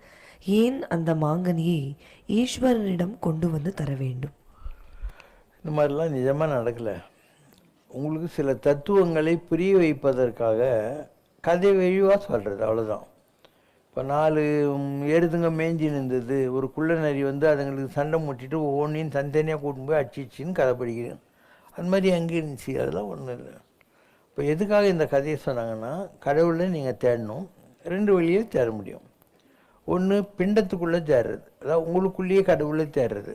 ஏன் அந்த மாங்கனியை ஈஸ்வரனிடம் கொண்டு வந்து தர வேண்டும்? இந்த மாதிரிலாம் நிஜமாக நடக்கலை. உங்களுக்கு சில தத்துவங்களை புரிய வைப்பதற்காக கதை வழிவாக சொல்கிறது, அவ்வளோதான். இப்போ 4 எருதுங்க மேய்ஞ்சி நின்றது, ஒரு குள்ள நரி வந்து அதுங்களுக்கு சண்டை முட்டிட்டு ஒவ்வொன்றையும் தனித்தனியாக கூட்டின்னு போய் அடிச்சிச்சின்னு கதை படிக்கிறேன். அது மாதிரி அங்கே இருந்துச்சு, அதெல்லாம் ஒன்றும் இல்லை. இப்போ எதுக்காக இந்த கதையை சொன்னாங்கன்னா, கடவுளை நீங்கள் தேடணும். 2 வழியே தேட முடியும். ஒன்று பிண்டத்துக்குள்ளே தேடுறது, அதாவது உங்களுக்குள்ளேயே கடவுளை தேடுறது.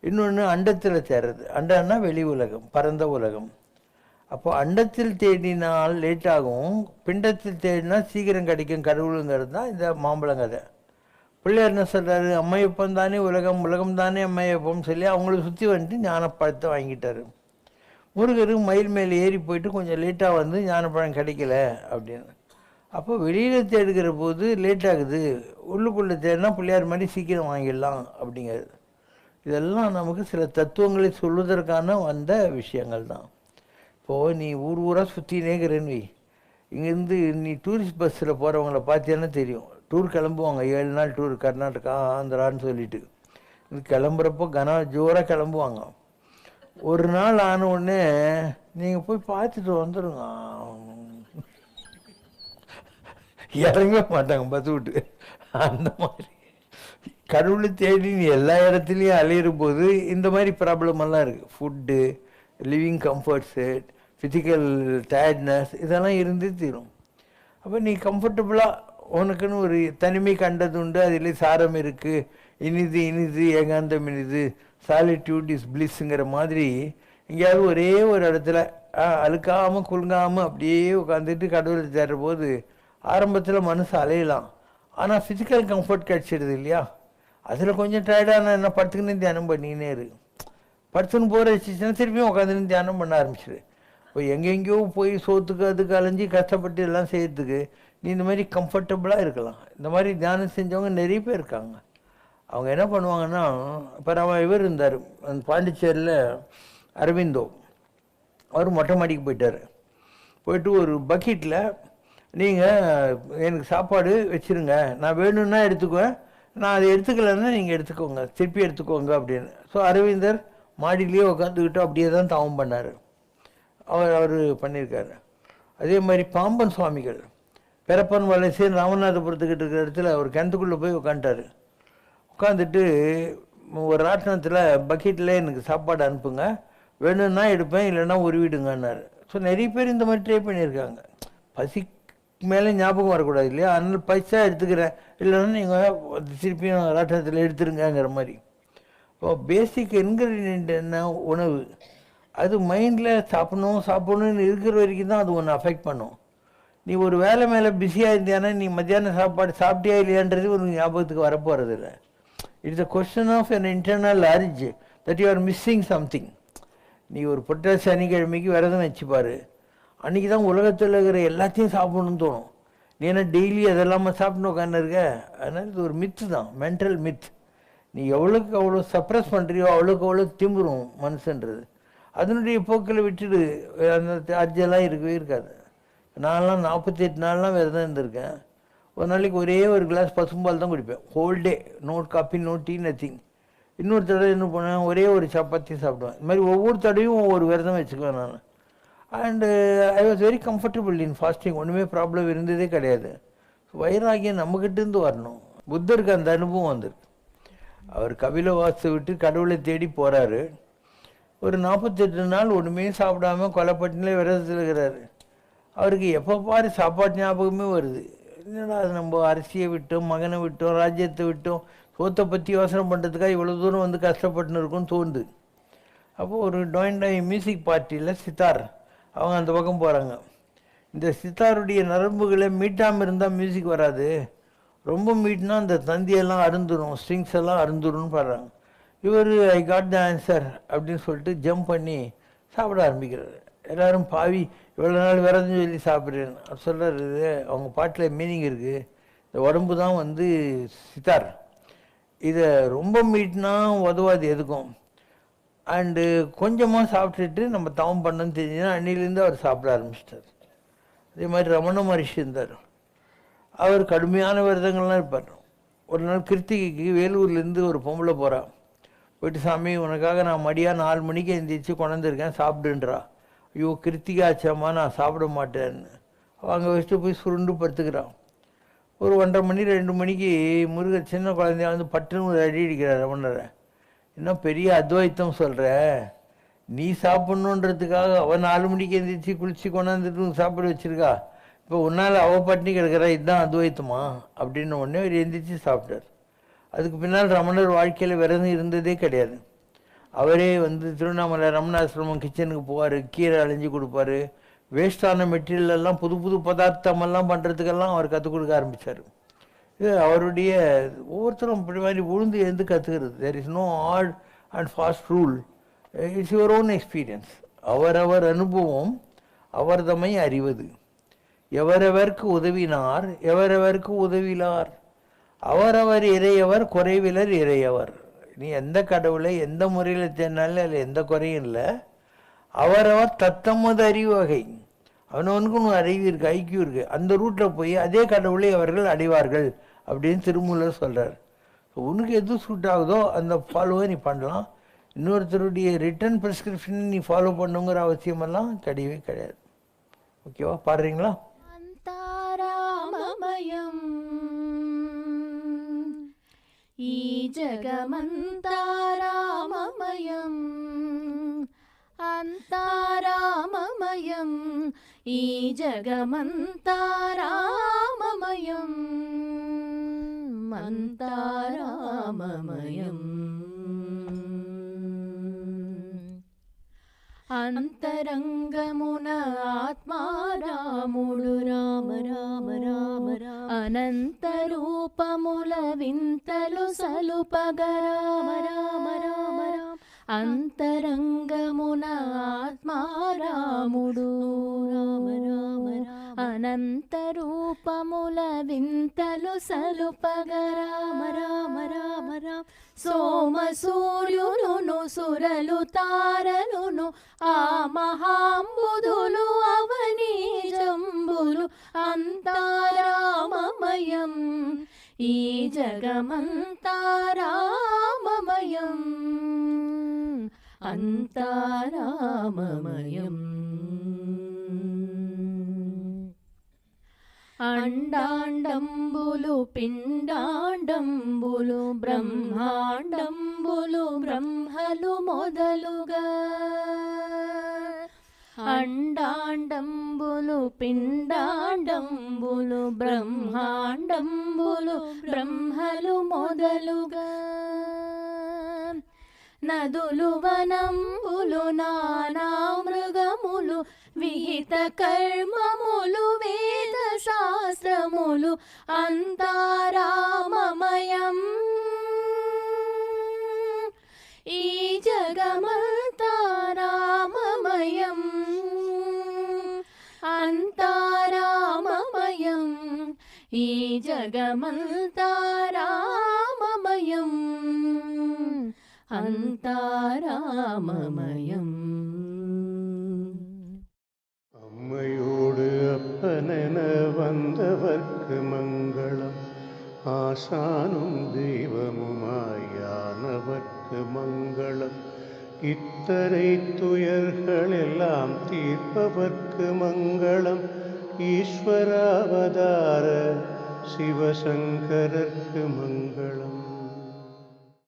இன்னொன்று அண்டத்தில் தேடுறது. அண்டம்னா வெளி உலகம், பரந்த உலகம். அப்போ அண்டத்தில் தேடினால் லேட் ஆகும், பிண்டத்தில் தேடினா சீக்கிரம் கிடைக்கும் கடவுளுங்கிறது தான் இந்த மாம்பழங்கதை. பிள்ளையார் என்ன சொல்கிறாரு, அம்மையப்பம் தானே உலகம், உலகம் தானே அம்மையப்பம் சொல்லி அவங்கள சுற்றி வந்துட்டு ஞானப்பழத்தை வாங்கிட்டார். முருகர் மயில் மேலே ஏறி போயிட்டு கொஞ்சம் லேட்டாக வந்து ஞானப்பழம் கிடைக்கல அப்படின்னு. அப்போ வெளியில் தேடுகிற போது லேட் ஆகுது, உள்ளுக்குள்ளே தேடினா பிள்ளையார் மாதிரி சீக்கிரம் வாங்கிடலாம் அப்படிங்கிறது. இதெல்லாம் நமக்கு சில தத்துவங்களை சொல்வதற்கான வந்த விஷயங்கள் தான். இப்போது நீ ஊர் ஊராக சுற்றினேங்கிறேன்னு வை. இங்கேருந்து நீ டூரிஸ்ட் பஸ்ஸில் போகிறவங்கள பார்த்தீங்கன்னா தெரியும். டூர் கிளம்புவாங்க, 7 நாள் டூர், கர்நாடகா ஆந்திரான்னு சொல்லிட்டு. இது கிளம்புறப்போ ஜோராக கிளம்புவாங்க. ஒரு நாள் ஆன உடனே நீங்கள் போய் பார்த்துட்டு வந்துடுங்க, இறங்க மாட்டாங்க பஸ் விட்டு. அந்த மாதிரி கடவுளை தேடி நீ எல்லா இடத்துலையும் அலையிற போது இந்த மாதிரி ப்ராப்ளமெல்லாம் இருக்குது. ஃபுட்டு, லிவிங் கம்ஃபர்ட்ஸு, ஃபிசிக்கல் டயர்ட்னஸ் இதெல்லாம் இருந்து தீரும். அப்போ நீ கம்ஃபர்டபுளாக உனக்குன்னு ஒரு தனிமை கண்டது உண்டு, அதில் சாரம் இருக்குது, இனிது ஏகாந்தம் இனிது, சாலிட்யூட் இஸ் பிளிஸ்ங்கிற மாதிரி எங்கேயாவது ஒரே ஒரு இடத்துல அழுக்காமல் குலுங்காமல் அப்படியே உட்காந்துட்டு கடவுளை தேடுற போது ஆரம்பத்தில் மனசு அலையலாம். ஆனால் ஃபிசிக்கல் கம்ஃபர்ட் கிடச்சிடுது இல்லையா? அதில் கொஞ்சம் டயர்டான என்ன படுத்துக்குன்னு தியானம் பண்ணினே இருக்கு. படுத்துன்னு போகிற வச்சுச்சுன்னா திருப்பியும் உட்காந்துன்னு தியானம் பண்ண ஆரம்பிச்சிடு. இப்போ எங்கெங்கேயோ போய் சோத்துக்கு அதுக்கு அலைஞ்சி கஷ்டப்பட்டு எல்லாம் செய்யறதுக்கு நீ இந்த மாதிரி கம்ஃபர்டபுளாக இருக்கலாம். இந்த மாதிரி தியானம் செஞ்சவங்க நிறைய பேர் இருக்காங்க. அவங்க என்ன பண்ணுவாங்கன்னா, இப்போ நம்ம இவர் இருந்தார் அந்த பாண்டிச்சேரியில் அரவிந்தோ, அவர் மொட்டை மாடிக்கு போயிட்டு ஒரு பக்கெட்டில் நீங்கள் எனக்கு சாப்பாடு வச்சுருங்க, நான் வேணும்னா எடுத்துக்குவேன், நான் அதை எடுத்துக்கலைன்னா நீங்கள் எடுத்துக்கோங்க, திருப்பி எடுத்துக்கோங்க அப்படின்னு. ஸோ அரவிந்தர் மாடியிலேயே உட்காந்துக்கிட்டு அப்படியே தான் தவம் பண்ணார். அவர் பண்ணியிருக்காரு. அதே மாதிரி பாம்பன் சுவாமிகள் பெரப்பன் வலசேன் ராமநாதபுரத்துக்கிட்ட இருக்கிற இடத்துல அவர் கிணத்துக்குள்ளே போய் உட்காந்துட்டார். உட்காந்துட்டு ஒரு ராட்டினத்தில் பக்கெட்டில் எனக்கு சாப்பாடு அனுப்புங்க, வேணும்னா எடுப்பேன், இல்லைன்னா உருவிடுங்கன்னாரு. ஸோ நிறைய பேர் இந்த மாதிரி ட்ரை பண்ணியிருக்காங்க. பசி மேலே ஞாபகம் வரக்கூடாது இல்லையா? அதனால் பைசா எடுத்துக்கிறேன், இல்லைன்னா நீங்கள் திருப்பியும் ராட்டினத்தில் எடுத்துருங்கிற மாதிரி. இப்போ பேசிக் இன்க்ரீடியன்ட் என்ன? உணவு. அது மைண்டில் சாப்பிடணும்னு இருக்கிற வரைக்கும் தான் அது ஒன்று அஃபெக்ட் பண்ணும். நீ ஒரு வேலை மேலே பிஸியாக இருந்தியானா நீ மத்தியானம் சாப்பாடு சாப்பிட்டியா இல்லையான்றது ஒரு ஞாபகத்துக்கு வரப்போகிறது இல்லை. It's a question of an internal urge that you are missing something. நீ ஒரு புற்ற சனிக்கிழமைக்கு விரதம் வச்சுப்பார், அன்றைக்கி தான் உலகத்தில் இருக்கிற எல்லாத்தையும் சாப்பிடணும்னு தோணும். நீ என்ன டெய்லி அதெல்லாமல் சாப்பிட்ணும் உட்காந்துருக்க? அதனால் இது ஒரு மித்து தான், மென்டல் மித். நீ எவ்வளோக்கு அவ்வளோ சப்ரஸ் பண்ணுறியோ அவ்வளோக்கு அவ்வளோ திம்புரும் மனுஷன்றது. அதனுடைய போக்கில் விட்டுடு, அந்த அர்ஜெல்லாம் இருக்கவே இருக்காது. நான்லாம் 48 நாள்லாம் விரதம் இருந்திருக்கேன். ஒரு நாளைக்கு ஒரே ஒரு கிளாஸ் பசும்பால் தான் குடிப்பேன், whole day. No coffee, no tea, nothing. இன்னொரு தடவை என்ன பண்ணுவேன், ஒரே ஒரு சப்பாத்தி சாப்பிடுவேன். இது மாதிரி ஒவ்வொரு தடவையும் ஒவ்வொரு விரதம் வச்சுக்குவேன் நான். And I was very comfortable in fasting. ஒன்றுமே ப்ராப்ளம் இருந்ததே கிடையாது. வைராகியம் நம்மக்கிட்டேருந்து வரணும். புத்தருக்கு அந்த அனுபவம் வந்திருக்கு. அவர் கபிலவாசை விட்டு கடவுளை தேடி போகிறாரு. ஒரு 48 நாள் ஒன்றுமே சாப்பிடாம கொலைப்பட்டினில் விரதத்தில் இருக்கிறாரு. அவருக்கு எப்போ பாரு சாப்பாட்டு ஞாபகமே வருது. என்னடா அது, நம்ம அரிசியை விட்டோம், மகனை விட்டோம், ராஜ்யத்தை விட்டோம், சோத்தை பற்றி யோசனை பண்ணுறதுக்காக இவ்வளோ தூரம் வந்து கஷ்டப்பட்டுன்னு இருக்குன்னு தோணுது. அப்போது ஒரு டொயின்டாய் மியூசிக் பார்ட்டியில் சித்தார் அவங்க அந்த பக்கம் போகிறாங்க. இந்த சித்தாருடைய நரம்புகளை மீட்டாமல் இருந்தால் மியூசிக் வராது, ரொம்ப மீட்னா அந்த தந்தியெல்லாம் அருந்துடும், ஸ்ட்ரிங்ஸ் எல்லாம் அருந்துரும்னு பாடுறாங்க. இவர் ஐ காட் த ஆன்சர் அப்படின்னு சொல்லிட்டு ஜம்ப் பண்ணி சாப்பிட ஆரம்பிக்கிறார். எல்லோரும் பாவி இவ்வளோ நாள் விரதம் சொல்லி சாப்பிட்றேன் சொல்கிறார். அவங்க பாட்டில் மீனிங் இருக்குது. இந்த உடம்பு தான் வந்து சித்தார், இதை ரொம்ப மீட்னா உதவாது எதுக்கும். அண்டு கொஞ்சமாக சாப்பிட்டுட்டு நம்ம தவம் பண்ணணும்னு தெரிஞ்சுன்னா அன்னிலேருந்து அவர் சாப்பிட ஆரம்பிச்சிட்டார். அதே மாதிரி ரமண மகரிஷி இருந்தார். அவர் கடுமையான விரதங்கள்லாம் இருப்பார். ஒரு நாள் கிருத்திகைக்கு வேலூர்லேருந்து ஒரு பொம்பளை போகிறான். போயிட்டு, சாமி உனக்காக நான் மடியாக 4 மணிக்கு எழுந்திரிச்சு கொண்டாந்துருக்கேன் சாப்பிடுன்றா. ஐயோ கிருத்திகை ஆச்சாம்மா, நான் சாப்பிட மாட்டேன்னு அவங்க வச்சுட்டு போய் சுருண்டு படுத்துக்கிறான். ஒரு 1:30 மணி 2 மணிக்கு முருகர் சின்ன குழந்தைய வந்து பட்டுன்னு ஒரு அடி அடிக்கிறார் ரமணரை. இன்னும் பெரிய அத்வைத்தம் சொல்கிற, நீ சாப்பிட்ணுன்றதுக்காக அவன் 4 மணிக்கு எழுந்திரிச்சு குளிச்சு கொண்டாந்துட்டு சாப்பிட வச்சுருக்கா, இப்போ உன்னால் அவள் பட்டினி கிடக்கிறா, இதுதான் அத்வைத்தமா அப்படின்னு உடனே அவர் எழுந்திரிச்சு சாப்பிட்டார். அதுக்கு பின்னால் ரமணர் வாழ்க்கையில் விரதம் இருந்ததே கிடையாது. அவரே வந்து திருவண்ணாமலை ரமணாசிரமம் கிச்சனுக்கு போவார், கீரை அழிஞ்சு கொடுப்பாரு, வேஸ்டான மெட்டீரியலெல்லாம் புது புது பதார்த்தமெல்லாம் பண்ணுறதுக்கெல்லாம் அவர் கற்றுக் கொடுக்க ஆரம்பித்தார். இது அவருடைய ஒவ்வொருத்தரும் இப்படி மாதிரி உழுந்து எழுந்து கற்றுக்கிறது. There is no hard and fast rule, it's your own experience. அவரவர் அனுபவம் அவர்தமை அறிவது. எவரவர்க்கு உதவினார் எவரவர்க்கு உதவிலார், அவரவர் இறையவர் குறைவிலர் இறையவர். நீ எந்த கடவுளை எந்த முறையில் தேடினாலும் அதில் எந்த குறையும் இல்லை. அவரவர் தத்தமது அறிவு வகை, அவனவனுக்கு ஒன்று அறிவு இருக்குது, ஐக்கியம் இருக்குது. அந்த ரூட்டில் போய் அதே கடவுளை அவர்கள் அடைவார்கள் அப்படின்னு திருமூலர் சொல்கிறார். உனக்கு எது சூட் ஆகுதோ அந்த ஃபாலோவை நீ பண்ணலாம். இன்னொருத்தருடைய ரிட்டன் ப்ரிஸ்கிரிப்ஷன் நீ ஃபாலோ பண்ணுங்கிற அவசியமெல்லாம் கிடையவே கிடையாது. ஓகேவா? பாடுறீங்களா? అంతారామమయం ఈ జగమంతారామమయం అంతారామమయం ఈ జగమంతారామమయం అంతారామమయం అంతరంగమున ఆత్మారాముడు రామ రామ రామ అనంత రూపముల వింతలు సలుపగ రామ రామ రామ రామ అంతరంగమున ఆత్మారాముడు రామ రామ అనంత రూపముల వింతలు సలుపగ రామ రామ రామ రామ సోమ సూర్యులును సురలు తారలును ఆ మహాంబుధులు అవనీ జంబులు అంతారామమయం ఈ జగమంతారామమయం అంతారామమయం అండాండంబులు పిండాండంబులు బ్రహ్మాండంబులు బ్రహ్మలు మొదలుగా అండాండంబులు పిండాండంబులు బ్రహ్మాండంబులు బ్రహ్మలు మొదలుగా నదులు వనంబులు నానా మృగములు విహిత కర్మములు వేద శాస్త్రములు అంతారామమయం ఈ జగమంతారామమయం అంతారామమయం ఈ జగమంతారామమయం అంతారామమయం. அம்மையோடு அப்பனென வந்தவர்க்கு மங்களம், ஆசானும் தெய்வமுமாயானவர்க்கு மங்களம், இத்தனை துயர்களெல்லாம் தீர்ப்பவர்க்கு மங்களம், ஈஸ்வராவதார சிவசங்கரர்க்கு மங்களம்.